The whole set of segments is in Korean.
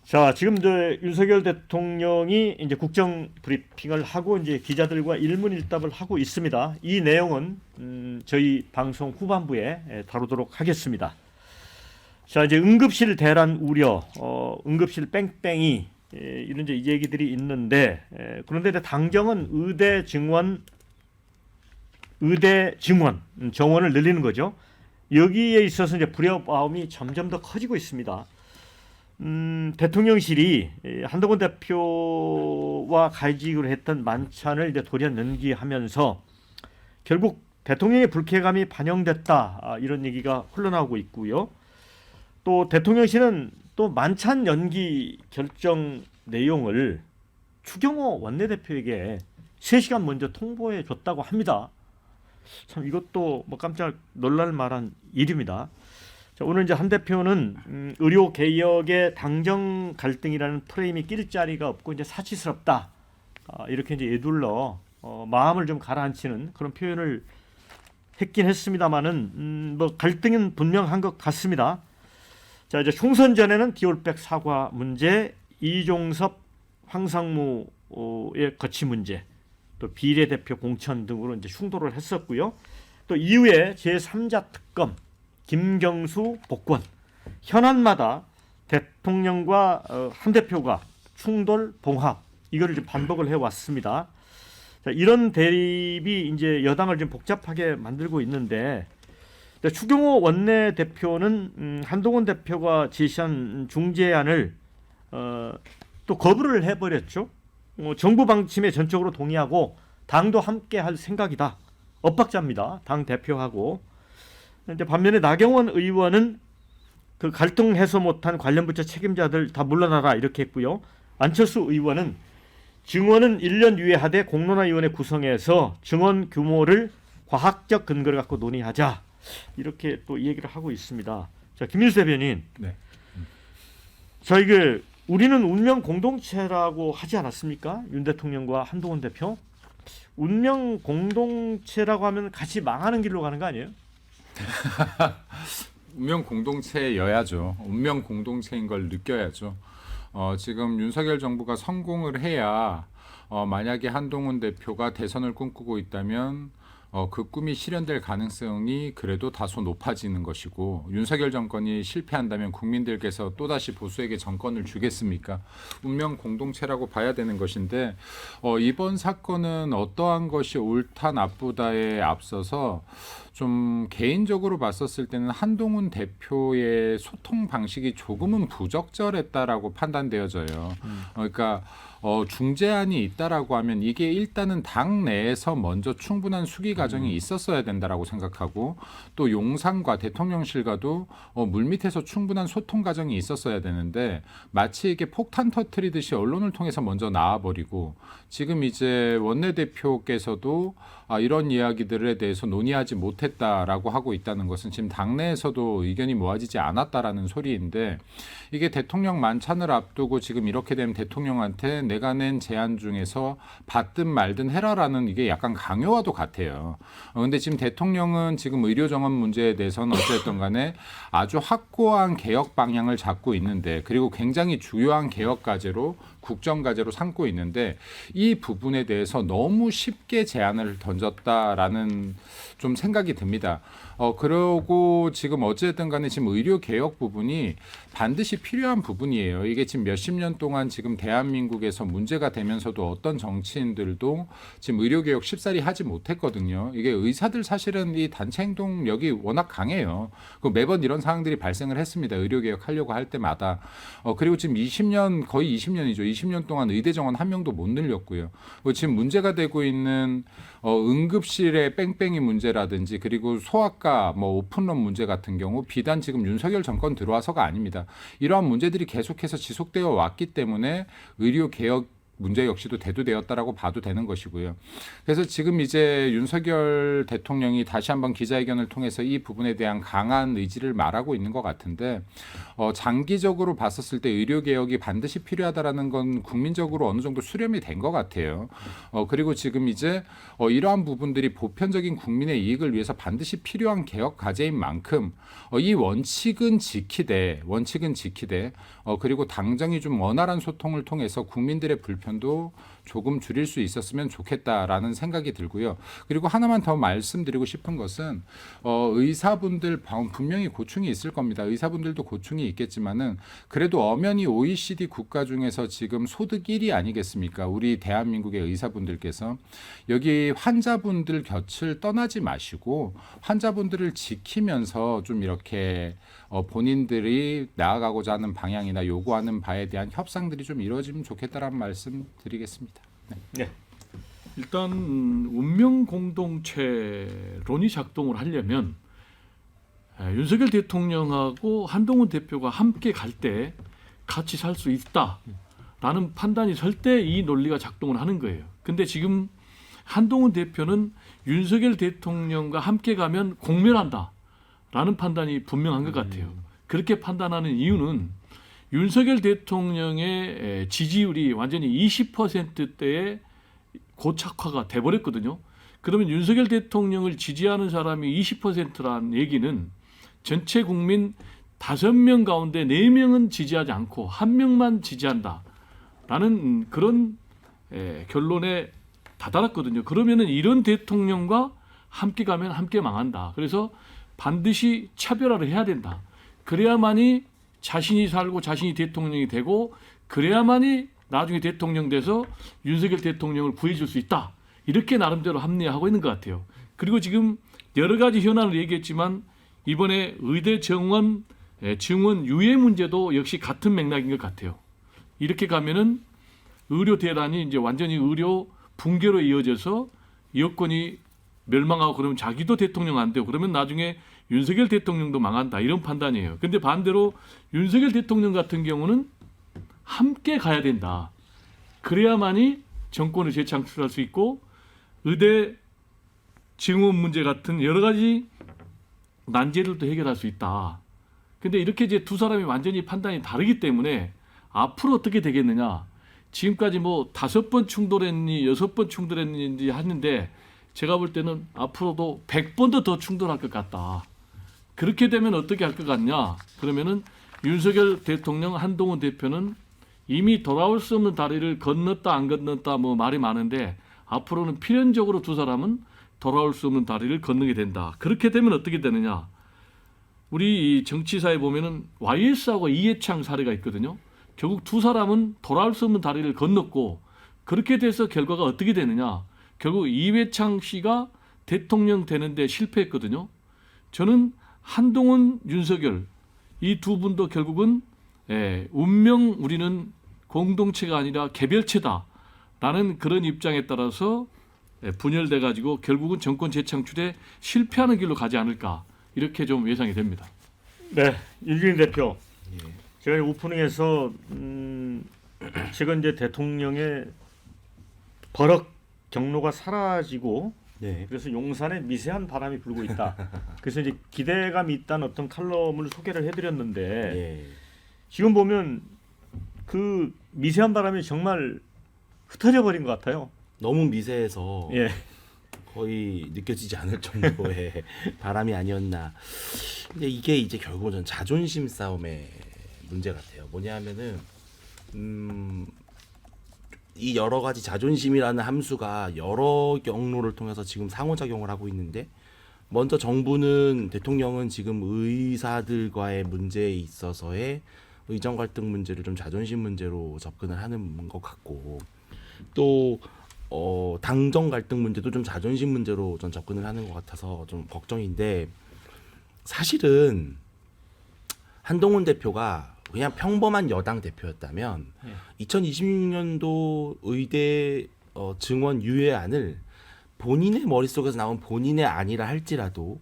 자, 지금 윤석열 대통령이 이제 국정 브리핑을 하고 이제 기자들과 일문일답을 하고 있습니다. 이 내용은 저희 방송 후반부에 다루도록 하겠습니다. 자, 이제 응급실 대란 우려, 응급실 뺑뺑이 이런 이제 얘기들이 있는데 그런데 이제 당정은 정원을 늘리는 거죠. 여기에 있어서 이제 불협화음이 점점 더 커지고 있습니다. 대통령실이 한동훈 대표와 가지기로 했던 만찬을 이제 돌연 연기하면서 결국 대통령의 불쾌감이 반영됐다, 이런 얘기가 흘러나오고 있고요. 또 대통령실은 또 만찬 연기 결정 내용을 추경호 원내대표에게 3시간 먼저 통보해 줬다고 합니다. 참 이것도 뭐 깜짝 놀랄 만한 일입니다. 자, 오늘 이제 한 대표는 의료 개혁의 당정 갈등이라는 프레임이 낄 자리가 없고 이제 사치스럽다, 이렇게 이제 에둘러 마음을 좀 가라앉히는 그런 표현을 했긴 했습니다만은 뭐 갈등은 분명한 것 같습니다. 자, 이제 총선 전에는 디올백 사과 문제, 이종섭, 황상무의 거취 문제, 또 비례대표 공천 등으로 이제 충돌을 했었고요. 또 이후에 제3자 특검, 김경수 복권, 현안마다 대통령과 한 대표가 충돌 봉합, 이거를 좀 반복을 해왔습니다. 자, 이런 대립이 이제 여당을 좀 복잡하게 만들고 있는데, 추경호 원내대표는 한동훈 대표가 제시한 중재안을 또 거부를 해버렸죠. 정부 방침에 전적으로 동의하고 당도 함께 할 생각이다. 엇박자입니다. 당 대표하고. 이제 반면에 나경원 의원은 그 갈등 해소 못한 관련 부처 책임자들 다 물러나라, 이렇게 했고요. 안철수 의원은 증언은 1년 유예하되 공론화위원회 구성해서 증언 규모를 과학적 근거를 갖고 논의하자, 이렇게 또 얘기를 하고 있습니다. 자, 김일수 대변인. 네. 자, 이게 우리는 운명 공동체라고 하지 않았습니까? 윤 대통령과 한동훈 대표. 운명 공동체라고 하면 같이 망하는 길로 가는 거 아니에요? 운명 공동체여야죠. 운명 공동체인 걸 느껴야죠. 지금 윤석열 정부가 성공을 해야 만약에 한동훈 대표가 대선을 꿈꾸고 있다면 그 꿈이 실현될 가능성이 그래도 다소 높아지는 것이고, 윤석열 정권이 실패한다면 국민들께서 또다시 보수에게 정권을 주겠습니까? 운명 공동체라고 봐야 되는 것인데, 이번 사건은 어떠한 것이 옳다 나쁘다에 앞서서 좀 개인적으로 봤었을 때는 한동훈 대표의 소통 방식이 조금은 부적절했다라고 판단되어져요. 그러니까 중재안이 있다라고 하면 이게 일단은 당 내에서 먼저 충분한 수기 과정이 있었어야 된다라고 생각하고, 또 용산과 대통령실과도 물밑에서 충분한 소통 과정이 있었어야 되는데, 마치 이게 폭탄 터트리듯이 언론을 통해서 먼저 나와버리고, 지금 이제 원내대표께서도 이런 이야기들에 대해서 논의하지 못했다라고 하고 있다는 것은 지금 당내에서도 의견이 모아지지 않았다라는 소리인데, 이게 대통령 만찬을 앞두고 지금 이렇게 되면 대통령한테 내가 낸 제안 중에서 받든 말든 해라라는 이게 약간 강요와도 같아요. 근데 지금 대통령은 지금 의료 정원 문제에 대해서는 어쨌든 간에 아주 확고한 개혁 방향을 잡고 있는데, 그리고 굉장히 주요한 개혁 과제로 국정 과제로 삼고 있는데, 이 부분에 대해서 너무 쉽게 제안을 던졌다라는 좀 생각이 듭니다. 그러고 지금 어쨌든 간에 지금 의료 개혁 부분이 반드시 필요한 부분이에요. 이게 지금 몇십 년 동안 지금 대한민국에서 문제가 되면서도 어떤 정치인들도 지금 의료 개혁 쉽사리 하지 못했거든요. 이게 의사들 사실은 이 단체 행동력이 워낙 강해요. 매번 이런 상황들이 발생을 했습니다. 의료 개혁 하려고 할 때마다. 그리고 지금 20년, 거의 20년이죠. 20년 동안 의대 정원 한 명도 못 늘렸고요. 지금 문제가 되고 있는 응급실의 뺑뺑이 문제라든지, 그리고 소아과 오픈런 문제 같은 경우 비단 지금 윤석열 정권 들어와서가 아닙니다. 이러한 문제들이 계속해서 지속되어 왔기 때문에 의료 개혁 문제 역시도 대두되었다라고 봐도 되는 것이고요. 그래서 지금 이제 윤석열 대통령이 다시 한번 기자회견을 통해서 이 부분에 대한 강한 의지를 말하고 있는 것 같은데 장기적으로 봤었을 때 의료 개혁이 반드시 필요하다라는 건 국민적으로 어느 정도 수렴이 된 것 같아요. 그리고 지금 이제 이러한 부분들이 보편적인 국민의 이익을 위해서 반드시 필요한 개혁 과제인 만큼 이 원칙은 지키되 그리고 당정이 좀 원활한 소통을 통해서 국민들의 불편도 조금 줄일 수 있었으면 좋겠다라는 생각이 들고요. 그리고 하나만 더 말씀드리고 싶은 것은 의사분들 분명히 고충이 있을 겁니다. 의사분들도 고충이 있겠지만은 그래도 엄연히 OECD 국가 중에서 지금 소득 1위 아니겠습니까? 우리 대한민국의 의사분들께서 여기 환자분들 곁을 떠나지 마시고 환자분들을 지키면서 좀 이렇게 본인들이 나아가고자 하는 방향이나 요구하는 바에 대한 협상들이 좀 이루어지면 좋겠다라는 말씀 드리겠습니다. 네. 일단 운명 공동체론이 작동을 하려면 윤석열 대통령하고 한동훈 대표가 함께 갈 때 같이 살 수 있다라는 판단이 설 때 이 논리가 작동을 하는 거예요. 근데 지금 한동훈 대표는 윤석열 대통령과 함께 가면 공멸한다라는 판단이 분명한 것 같아요. 그렇게 판단하는 이유는 윤석열 대통령의 지지율이 완전히 20%대에 고착화가 돼버렸거든요. 그러면 윤석열 대통령을 지지하는 사람이 20%란 얘기는 전체 국민 5명 가운데 4명은 지지하지 않고 1명만 지지한다라는 그런 결론에 다다랐거든요. 그러면은 이런 대통령과 함께 가면 함께 망한다. 그래서 반드시 차별화를 해야 된다. 그래야만이 자신이 살고 자신이 대통령이 되고 그래야만이 나중에 대통령 돼서 윤석열 대통령을 구해줄 수 있다. 이렇게 나름대로 합리화하고 있는 것 같아요. 그리고 지금 여러 가지 현안을 얘기했지만 이번에 의대 정원 증원 유예 문제도 역시 같은 맥락인 것 같아요. 이렇게 가면은 의료 대란이 이제 완전히 의료 붕괴로 이어져서 여권이 멸망하고 그러면 자기도 대통령 안 되고 그러면 나중에 윤석열 대통령도 망한다 이런 판단이에요. 근데 반대로 윤석열 대통령 같은 경우는 함께 가야 된다. 그래야만이 정권을 재창출할 수 있고 의대 증원 문제 같은 여러 가지 난제들도 해결할 수 있다. 근데 이렇게 이제 두 사람이 완전히 판단이 다르기 때문에 앞으로 어떻게 되겠느냐. 지금까지 뭐 5번 충돌했니 6번 충돌했는지 하는데 제가 볼 때는 앞으로도 100번도 더 충돌할 것 같다. 그렇게 되면 어떻게 할 것 같냐? 그러면은 윤석열 대통령, 한동훈 대표는 이미 돌아올 수 없는 다리를 건넜다 안 건넜다 뭐 말이 많은데 앞으로는 필연적으로 두 사람은 돌아올 수 없는 다리를 건너게 된다. 그렇게 되면 어떻게 되느냐? 우리 정치사에 보면은 YS하고 이해창 사례가 있거든요. 결국 두 사람은 돌아올 수 없는 다리를 건넜고 그렇게 돼서 결과가 어떻게 되느냐? 결국 이회창 씨가 대통령 되는데 실패했거든요. 저는 한동훈, 윤석열 이 두 분도 결국은 운명 우리는 공동체가 아니라 개별체다라는 그런 입장에 따라서 분열돼 가지고 결국은 정권 재창출에 실패하는 길로 가지 않을까 이렇게 좀 예상이 됩니다. 네, 윤주인 대표. 제가 오프닝에서 최근 이제 대통령의 버럭 경로가 사라지고 그래서 용산에 미세한 바람이 불고 있다. 그래서 이제 기대감이 있다는 어떤 칼럼을 소개를 해드렸는데 지금 보면 그 미세한 바람이 정말 흩어져 버린 것 같아요. 너무 미세해서 예. 거의 느껴지지 않을 정도의 바람이 아니었나. 근데 이게 이제 결국은 전 자존심 싸움의 문제 같아요. 뭐냐면은 이 여러 가지 자존심이라는 함수가 여러 경로를 통해서 지금 상호작용을 하고 있는데 먼저 정부는 대통령은 지금 의사들과의 문제에 있어서의 의정 갈등 문제를 좀 자존심 문제로 접근을 하는 것 같고 또 당정 갈등 문제도 좀 자존심 문제로 좀 접근을 하는 것 같아서 좀 걱정인데 사실은 한동훈 대표가 그냥 평범한 여당 대표였다면 2026년도 의대 증원 유예안을 본인의 머릿속에서 나온 본인의 안이라 할지라도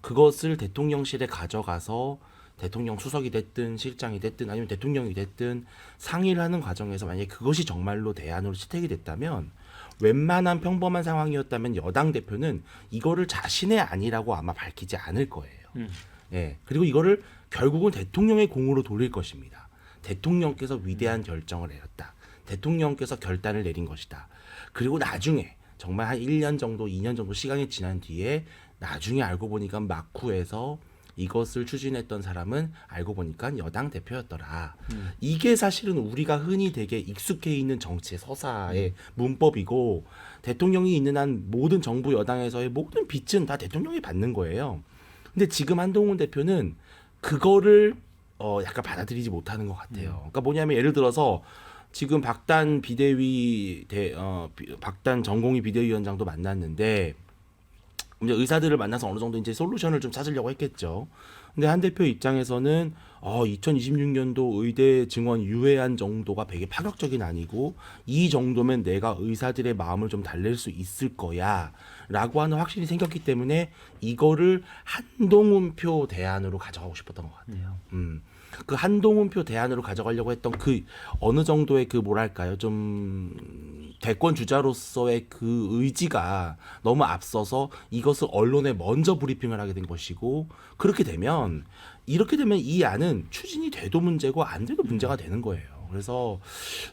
그것을 대통령실에 가져가서 대통령 수석이 됐든 실장이 됐든 아니면 대통령이 됐든 상의를 하는 과정에서 만약에 그것이 정말로 대안으로 채택이 됐다면 웬만한 평범한 상황이었다면 여당 대표는 이거를 자신의 안이라고 아마 밝히지 않을 거예요. 예. 그리고 이거를 결국은 대통령의 공으로 돌릴 것입니다. 대통령께서 위대한 결정을 내렸다. 대통령께서 결단을 내린 것이다. 그리고 나중에 정말 한 1년 정도, 2년 정도 시간이 지난 뒤에 나중에 알고 보니까 막후에서 이것을 추진했던 사람은 알고 보니까 여당 대표였더라. 이게 사실은 우리가 흔히 되게 익숙해 있는 정치의 서사의 문법이고 대통령이 있는 한 모든 정부 여당에서의 모든 빚은 다 대통령이 받는 거예요. 근데 지금 한동훈 대표는 그거를 약간 받아들이지 못하는 것 같아요. 그러니까 뭐냐면 예를 들어서 지금 박단 박단 전공의 비대위원장도 만났는데 이제 의사들을 만나서 어느 정도 이제 솔루션을 좀 찾으려고 했겠죠. 근데 한 대표 입장에서는 2026년도 의대 증원 유예한 정도가 되게 파격적인 아니고 이 정도면 내가 의사들의 마음을 좀 달랠 수 있을 거야라고 하는 확신이 생겼기 때문에 이거를 한동훈표 대안으로 가져가고 싶었던 것 같아요. 그 한동훈표 대안으로 가져가려고 했던 그 어느 정도의 그 뭐랄까요 좀 대권 주자로서의 그 의지가 너무 앞서서 이것을 언론에 먼저 브리핑을 하게 된 것이고 이렇게 되면 이 안은 추진이 돼도 문제고 안 돼도 문제가 되는 거예요. 그래서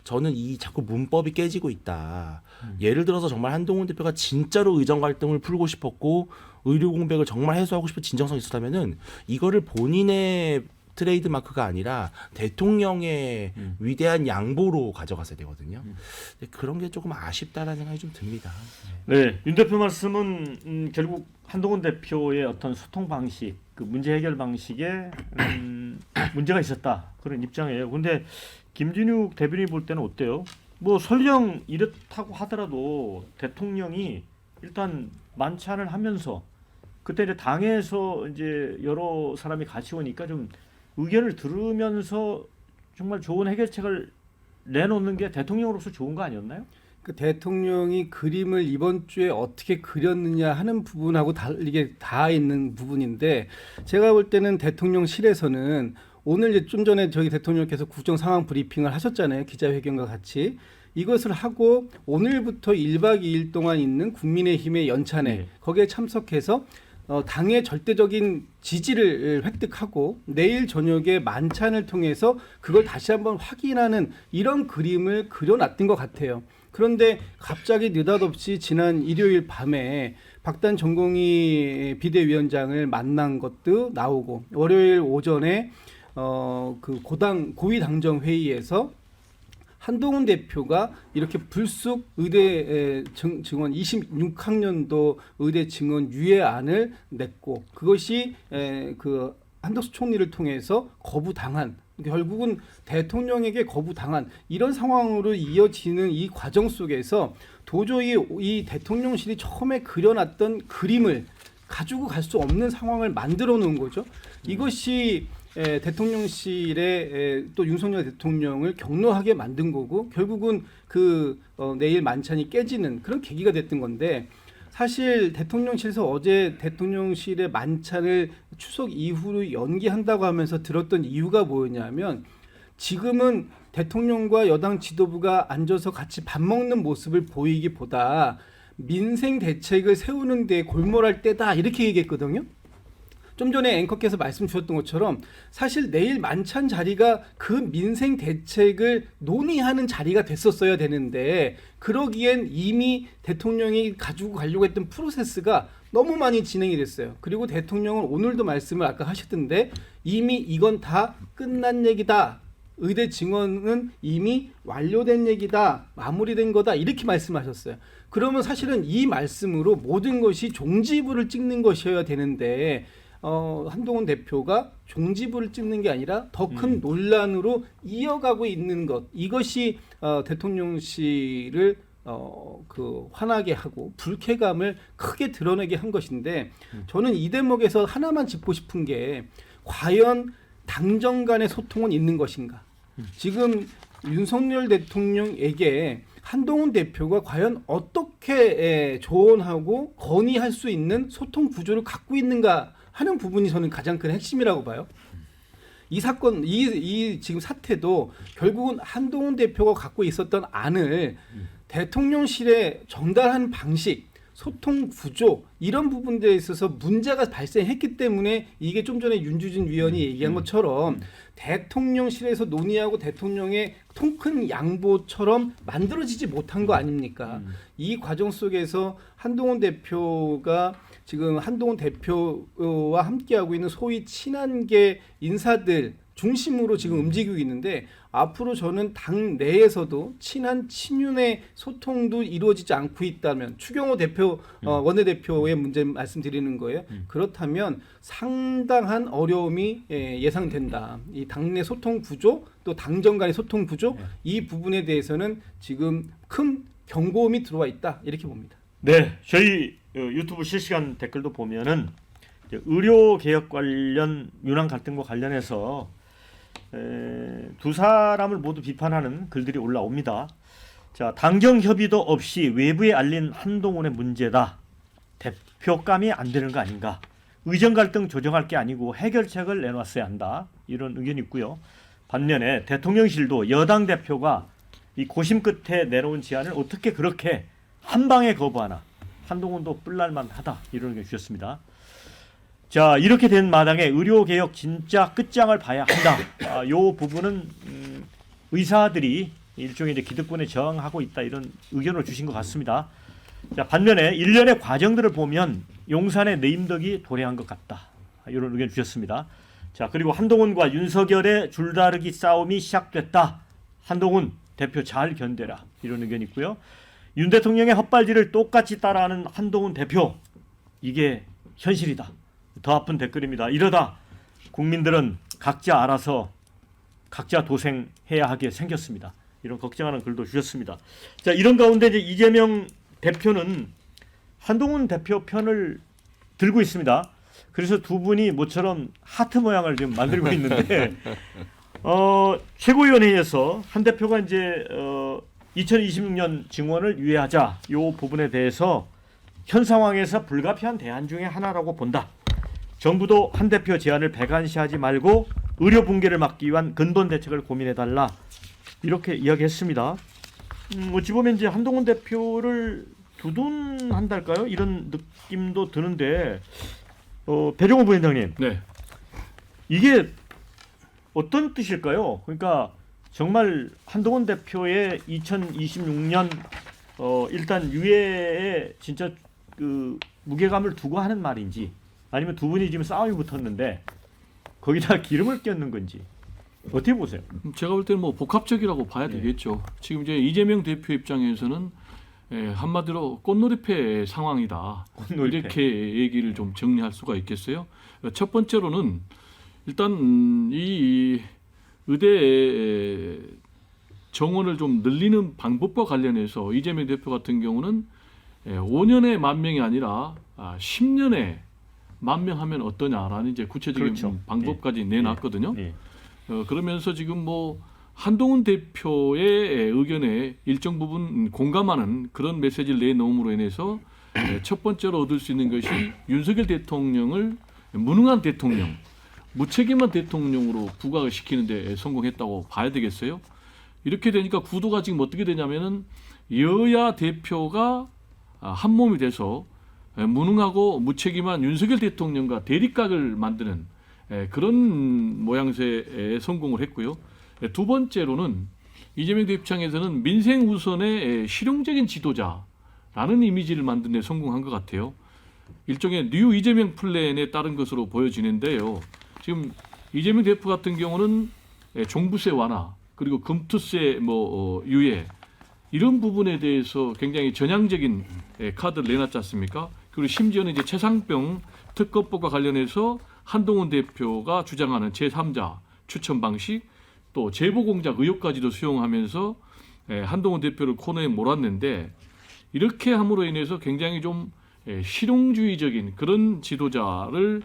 저는 이 자꾸 문법이 깨지고 있다. 예를 들어서 정말 한동훈 대표가 진짜로 의정 갈등을 풀고 싶었고 의료 공백을 정말 해소하고 싶은 진정성이 있었다면은 이거를 본인의 트레이드 마크가 아니라 대통령의 위대한 양보로 가져갔어야 되거든요. 근데 그런 게 조금 아쉽다라는 생각이 좀 듭니다. 네, 윤 대표 말씀은 결국 한동훈 대표의 어떤 소통 방식, 그 문제 해결 방식에 문제가 있었다 그런 입장이에요. 근데 김진욱 대변인이 볼 때는 어때요? 뭐 설령 이렇다고 하더라도 대통령이 일단 만찬을 하면서 그때 이제 당에서 이제 여러 사람이 같이 오니까 좀 의견을 들으면서 정말 좋은 해결책을 내놓는 게 대통령으로서 좋은 거 아니었나요? 그 대통령이 그림을 이번 주에 어떻게 그렸느냐 하는 부분하고 이게 다 있는 부분인데 제가 볼 때는 대통령실에서는 오늘 이제 좀 전에 저희 대통령께서 국정 상황 브리핑을 하셨잖아요. 기자회견과 같이. 이것을 하고 오늘부터 1박 2일 동안 있는 국민의힘의 연찬회 네. 거기에 참석해서 당의 절대적인 지지를 획득하고 내일 저녁에 만찬을 통해서 그걸 다시 한번 확인하는 이런 그림을 그려놨던 것 같아요. 그런데 갑자기 느닷없이 지난 일요일 밤에 박단 전공의 비대위원장을 만난 것도 나오고 월요일 오전에 그 고위 당정 회의에서 한동훈 대표가 이렇게 불쑥 의대 증원 26학년도 의대 증원 유예안을 냈고 그것이 그 한덕수 총리를 통해서 거부당한 결국은 대통령에게 거부당한 이런 상황으로 이어지는 이 과정 속에서 도저히 이 대통령실이 처음에 그려놨던 그림을 가지고 갈 수 없는 상황을 만들어 놓은 거죠. 이것이 대통령실에 또 윤석열 대통령을 격노하게 만든 거고 결국은 내일 만찬이 깨지는 그런 계기가 됐던 건데 사실 대통령실에서 어제 대통령실의 만찬을 추석 이후로 연기한다고 하면서 들었던 이유가 뭐였냐면 지금은 대통령과 여당 지도부가 앉아서 같이 밥 먹는 모습을 보이기보다 민생 대책을 세우는 데 골몰할 때다 이렇게 얘기했거든요. 좀 전에 앵커께서 말씀 주셨던 것처럼 사실 내일 만찬 자리가 그 민생 대책을 논의하는 자리가 됐었어야 되는데 그러기엔 이미 대통령이 가지고 가려고 했던 프로세스가 너무 많이 진행이 됐어요. 그리고 대통령은 오늘도 말씀을 아까 하셨던데 이미 이건 다 끝난 얘기다. 의대 증원은 이미 완료된 얘기다. 마무리된 거다. 이렇게 말씀하셨어요. 그러면 사실은 이 말씀으로 모든 것이 종지부를 찍는 것이어야 되는데 한동훈 대표가 종지부를 찍는 게 아니라 더 큰 논란으로 이어가고 있는 것 이것이 대통령실을 화나게 하고 불쾌감을 크게 드러내게 한 것인데 저는 이 대목에서 하나만 짚고 싶은 게 과연 당정 간의 소통은 있는 것인가? 지금 윤석열 대통령에게 한동훈 대표가 과연 어떻게 조언하고 건의할 수 있는 소통 구조를 갖고 있는가 하는 부분이 저는 가장 큰 핵심이라고 봐요. 이 사건, 이 지금 사태도 결국은 한동훈 대표가 갖고 있었던 안을 대통령실에 전달한 방식, 소통 구조 이런 부분들에 있어서 문제가 발생했기 때문에 이게 좀 전에 윤주진 위원이 얘기한 것처럼 대통령실에서 논의하고 대통령의 통큰 양보처럼 만들어지지 못한 거 아닙니까? 이 과정 속에서 한동훈 대표가 지금 한동훈 대표와 함께하고 있는 소위 친한계 인사들 중심으로 지금 움직이고 있는데 앞으로 저는 당 내에서도 친한 친윤의 소통도 이루어지지 않고 있다면 추경호 대표 원내대표의 문제 말씀드리는 거예요. 그렇다면 상당한 어려움이 예상된다. 이 당내 소통 구조 또 당정 간의 소통 구조 이 부분에 대해서는 지금 큰 경고음이 들어와 있다 이렇게 봅니다. 네, 저희 유튜브 실시간 댓글도 보면은 이제 의료 개혁 관련 윤한 갈등과 관련해서 두 사람을 모두 비판하는 글들이 올라옵니다. 자, 당정 협의도 없이 외부에 알린 한동훈의 문제다. 대표감이 안 되는 거 아닌가? 의정 갈등 조정할 게 아니고 해결책을 내놨어야 한다. 이런 의견이 있고요. 반면에 대통령실도 여당 대표가 이 고심 끝에 내놓은 제안을 어떻게 그렇게 한 방에 거부하나? 한동훈도 뿔날만 하다. 이런 의견 주셨습니다. 자, 이렇게 된 마당에 의료개혁 진짜 끝장을 봐야 한다. 요 부분은 의사들이 일종의 이제 기득권에 저항하고 있다 이런 의견을 주신 것 같습니다. 자, 반면에 일련의 과정들을 보면 용산의 내임덕이 도래한 것 같다. 이런 의견 주셨습니다. 자, 그리고 한동훈과 윤석열의 줄다르기 싸움이 시작됐다. 한동훈 대표 잘 견뎌라. 이런 의견이 있고요. 윤 대통령의 헛발질을 똑같이 따라하는 한동훈 대표. 이게 현실이다. 더 아픈 댓글입니다. 이러다 국민들은 각자 알아서 각자 도생해야 하게 생겼습니다. 이런 걱정하는 글도 주셨습니다. 자, 이런 가운데 이제 이재명 대표는 한동훈 대표 편을 들고 있습니다. 그래서 두 분이 모처럼 하트 모양을 지금 만들고 있는데 최고위원회에서 한 대표가 이제 2026년 증원을 유예하자 이 부분에 대해서 현 상황에서 불가피한 대안 중에 하나라고 본다. 정부도 한 대표 제안을 배관시하지 말고 의료 붕괴를 막기 위한 근본 대책을 고민해달라 이렇게 이야기했습니다. 어찌 보면 이제 한동훈 대표를 두둔한달까요? 이런 느낌도 드는데 배종호 부위원장님, 네. 이게 어떤 뜻일까요? 그러니까 정말 한동훈 대표의 2026년 일단 유예에 진짜 그 무게감을 두고 하는 말인지. 아니면 두 분이 지금 싸움이 붙었는데 거기다 기름을 껴는 건지 어떻게 보세요? 제가 볼 때는 뭐 복합적이라고 봐야 되겠죠. 지금 이제 이재명 대표 입장에서는 한마디로 꽃놀이패 상황이다. 꽃놀이패. 이렇게 얘기를 좀 정리할 수가 있겠어요. 첫 번째로는 일단 이 의대 정원을 좀 늘리는 방법과 관련해서 이재명 대표 같은 경우는 5년에 10,000명이 아니라 10년에 10,000명 하면 어떠냐라는 이제 구체적인 그렇죠. 방법까지 내놨거든요. 예. 그러면서 지금 뭐 한동훈 대표의 의견에 일정 부분 공감하는 그런 메시지를 내놓음으로 인해서 첫 번째로 얻을 수 있는 것이 윤석열 대통령을 무능한 대통령, 무책임한 대통령으로 부각을 시키는 데 성공했다고 봐야 되겠어요. 이렇게 되니까 구도가 지금 어떻게 되냐면은 여야 대표가 한 몸이 돼서 무능하고 무책임한 윤석열 대통령과 대립각을 만드는 그런 모양새에 성공을 했고요. 두 번째로는 이재명 대표 입장에서는 민생 우선의 실용적인 지도자라는 이미지를 만드는 데 성공한 것 같아요. 일종의 뉴 이재명 플랜에 따른 것으로 보여지는데요. 지금 이재명 대표 같은 경우는 종부세 완화 그리고 금투세 유예 이런 부분에 대해서 굉장히 전향적인 카드를 내놨지 않습니까? 그리고 심지어는 이제 최상병 특검법과 관련해서 한동훈 대표가 주장하는 제3자 추천 방식 또 제보 공작 의혹까지도 수용하면서 한동훈 대표를 코너에 몰았는데 이렇게 함으로 인해서 굉장히 좀 실용주의적인 그런 지도자를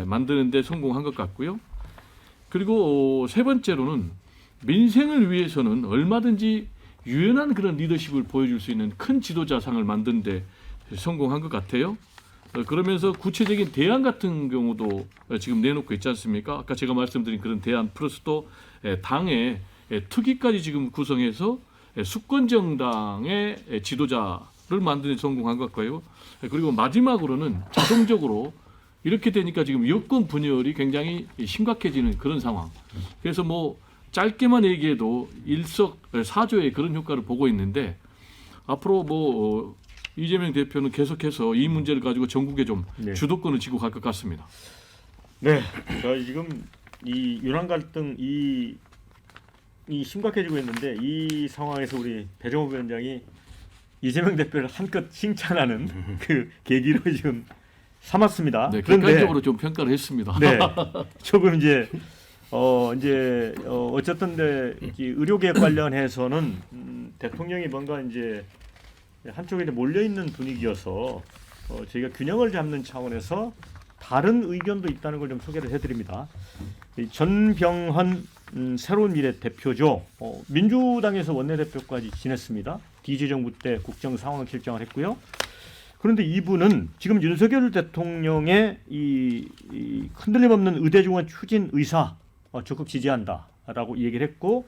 만드는 데 성공한 것 같고요. 그리고 세 번째로는 민생을 위해서는 얼마든지 유연한 그런 리더십을 보여줄 수 있는 큰 지도자상을 만드는 데 성공한 것 같아요. 그러면서 구체적인 대안 같은 경우도 지금 내놓고 있지 않습니까? 아까 제가 말씀드린 그런 대안 플러스 또 당의 특위까지 지금 구성해서 수권 정당의 지도자를 만드는 데 성공한 것 같고요. 그리고 마지막으로는 자동적으로 이렇게 되니까 지금 여권 분열이 굉장히 심각해지는 그런 상황. 그래서 뭐 짧게만 얘기해도 일석사조의 그런 효과를 보고 있는데 앞으로 뭐 이재명 대표는 계속해서 이 문제를 가지고 전국에 좀 네. 주도권을 쥐고 갈 것 같습니다. 네, 자, 지금 이 윤한 갈등 이 심각해지고 있는데 이 상황에서 우리 배정호 위원장이 이재명 대표를 한껏 칭찬하는 그 계기로 지금 삼았습니다. 네, 그런데 객관적으로 좀 평가를 했습니다. 네, 조금 이제 어쨌든 이 의료계획 관련해서는 대통령이 뭔가 이제 한쪽에 이제 몰려 있는 분위기여서 저희가 균형을 잡는 차원에서 다른 의견도 있다는 걸 좀 소개를 해드립니다. 이 전병헌 새로운 미래 대표죠. 민주당에서 원내대표까지 지냈습니다. DJ 정부 때 국정 상황 실장을 했고요. 그런데 이분은 지금 윤석열 대통령의 이 흔들림 없는 의대중원 추진 의사 적극 지지한다라고 얘기를 했고,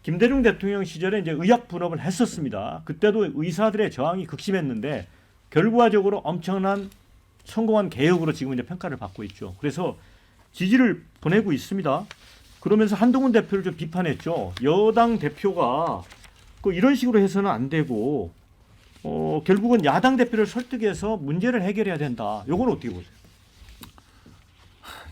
김대중 대통령 시절에 이제 의학 분업을 했었습니다. 그때도 의사들의 저항이 극심했는데 결과적으로 엄청난 성공한 개혁으로 지금 이제 평가를 받고 있죠. 그래서 지지를 보내고 있습니다. 그러면서 한동훈 대표를 좀 비판했죠. 여당 대표가 이런 식으로 해서는 안 되고 결국은 야당 대표를 설득해서 문제를 해결해야 된다. 이건 어떻게 보세요?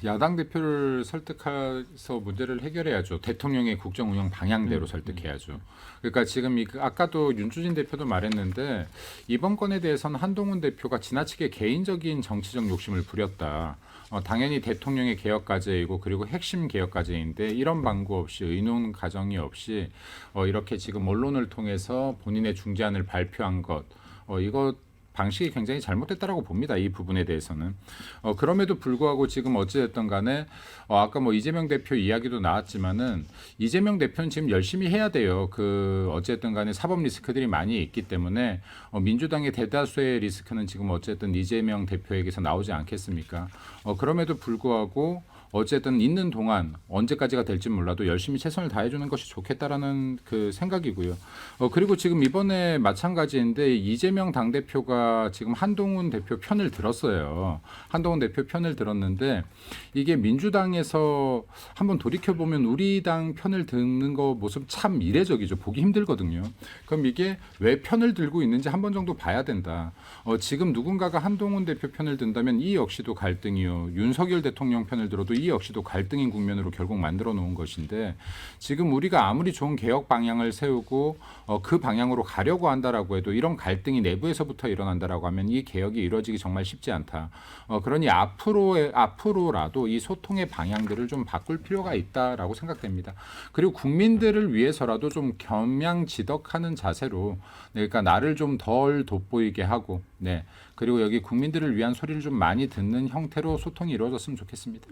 야당 대표를 설득해서 문제를 해결해야죠. 대통령의 국정 운영 방향대로 설득해야죠. 그러니까 지금 아까도 윤주진 대표도 말했는데 이번 건에 대해서는 한동훈 대표가 지나치게 개인적인 정치적 욕심을 부렸다. 당연히 대통령의 개혁 과제이고 그리고 핵심 개혁 과제인데 이런 방구 없이 의논 과정이 없이 이렇게 지금 언론을 통해서 본인의 중재안을 발표한 것 이거 방식이 굉장히 잘못됐다라고 봅니다. 이 부분에 대해서는. 그럼에도 불구하고 지금 어찌됐든 간에 아까 뭐 이재명 대표 이야기도 나왔지만은 이재명 대표는 지금 열심히 해야 돼요. 어찌됐든 간에 사법 리스크들이 많이 있기 때문에 민주당의 대다수의 리스크는 지금 어쨌든 이재명 대표에게서 나오지 않겠습니까? 그럼에도 불구하고 어쨌든 있는 동안 언제까지가 될지 몰라도 열심히 최선을 다해주는 것이 좋겠다라는 그 생각이고요. 그리고 지금 이번에 마찬가지인데 이재명 당대표가 지금 한동훈 대표 편을 들었어요. 한동훈 대표 편을 들었는데 이게 민주당에서 한번 돌이켜보면 우리 당 편을 듣는 거 모습 참 이례적이죠. 보기 힘들거든요. 그럼 이게 왜 편을 들고 있는지 한 번 정도 봐야 된다. 지금 누군가가 한동훈 대표 편을 든다면 이 역시도 갈등이요. 윤석열 대통령 편을 들어도 이 역시도 갈등인 국면으로 결국 만들어 놓은 것인데 지금 우리가 아무리 좋은 개혁 방향을 세우고 그 방향으로 가려고 한다라고 해도 이런 갈등이 내부에서부터 일어난다라고 하면 이 개혁이 이루어지기 정말 쉽지 않다. 그러니 앞으로라도 이 소통의 방향들을 좀 바꿀 필요가 있다라고 생각됩니다. 그리고 국민들을 위해서라도 좀 겸양지덕하는 자세로 그러니까 나를 좀 덜 돋보이게 하고 그리고 여기 국민들을 위한 소리를 좀 많이 듣는 형태로 소통이 이루어졌으면 좋겠습니다.